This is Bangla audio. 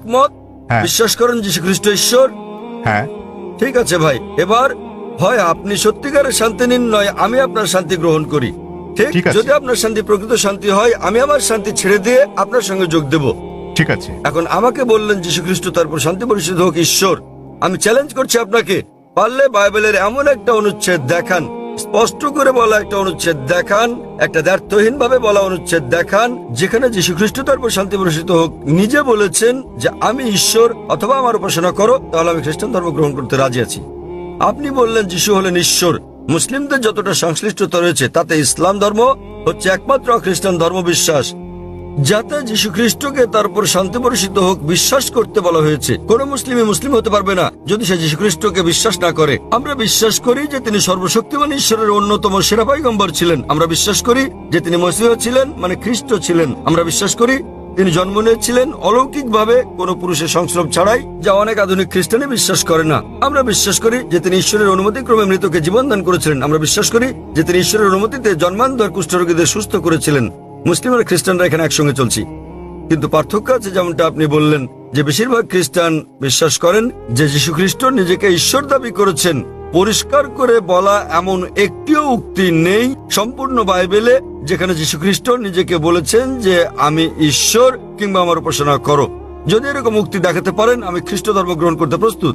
একমত? হ্যাঁ। বিশ্বাস করেন যীশু খ্রিস্ট ঈশ্বর? হ্যাঁ। ঠিক আছে ভাই, এবার হয় আপনি সত্যিকারের শান্তি নিন, নয় আমি আপনার শান্তি গ্রহণ করি। ঠিক? ঠিক আছে। যদি আপনার শান্তি প্রকৃত শান্তি হয়, আমি আমার শান্তি ছেড়ে দিয়ে আপনার সঙ্গে যোগ দেব। ঠিক আছে। এখন আমাকে বললেন যীশু খ্রিস্ট, তারপর শান্তি পরিষদ হোক ঈশ্বর। আমি চ্যালেঞ্জ করছি আপনাকে, পারলে বাইবেলের এমন একটা অনুচ্ছেদ দেখান, স্পষ্ট করে বলা একটা অনুচ্ছেদ দেখান, একটা দ্ব্যর্থহীন ভাবে বলা অনুচ্ছেদ দেখান, যেখানে যীশু খ্রিস্ট তারপর শান্তি পরিষদ হোক নিজে বলেছেন যে আমি ঈশ্বর, অথবা আমার উপাসনা করো, তাহলে আমি খ্রিস্টান ধর্ম গ্রহণ করতে রাজি আছি। আপনি বললেন যিশু হলেন ঈশ্বর। মুসলিমদের যতটা সংশ্লিষ্টতা রয়েছে তাতে ইসলাম ধর্ম হচ্ছে একমাত্র খ্রিস্টান ধর্ম বিশ্বাস যাতে যীশু খ্রিস্টকে তারপর শান্তি বর্ষিত হোক বিশ্বাস করতে বলা হয়েছে। কোন মুসলিমই মুসলিম হতে পারবে না যদি সে যীশু খ্রিস্টকে বিশ্বাস না করে। আমরা বিশ্বাস করি যে তিনি সর্বশক্তিমান ঈশ্বরের অন্যতম সেরা পয়গম্বর ছিলেন। আমরা বিশ্বাস করি যে তিনি মসীহ ছিলেন, মানে খ্রিস্ট ছিলেন। আমরা বিশ্বাস করি তিনি জন্ম নিয়েছিলেন অলৌকিকভাবে, কোন পুরুষের সংস্রব ছাড়াই, যা অনেক আধুনিক খ্রিস্টানে বিশ্বাস করে না। আমরা বিশ্বাস করি যে তিনি ঈশ্বরের অনুমতিক্রমে মৃতকে জীবন দান করেছিলেন। আমরা বিশ্বাস করি যে তিনি ঈশ্বরের অনুমতিতে জন্মান্তর কুষ্ঠরোগীদের সুস্থ করেছিলেন। মুসলিম আর খ্রিস্টানরা এখানে একসঙ্গে চলছি, কিন্তু পার্থক্য আছে। যেমনটা আপনি বললেন যে বেশিরভাগ খ্রিস্টান বিশ্বাস করেন যে যীশু খ্রিস্ট নিজেকে ঈশ্বর দাবি করেছেন। পরিষ্কার করে বলা এমন একটিও উক্তি নেই সম্পূর্ণ বাইবেলে যেখানে যীশু খ্রিস্ট নিজেকে বলেছেন যে আমি ঈশ্বর কিংবা আমার উপাসনা করো। যদি এরকম উক্তি দেখাতে পারেন, আমি খ্রিস্ট ধর্ম গ্রহণ করতে প্রস্তুত।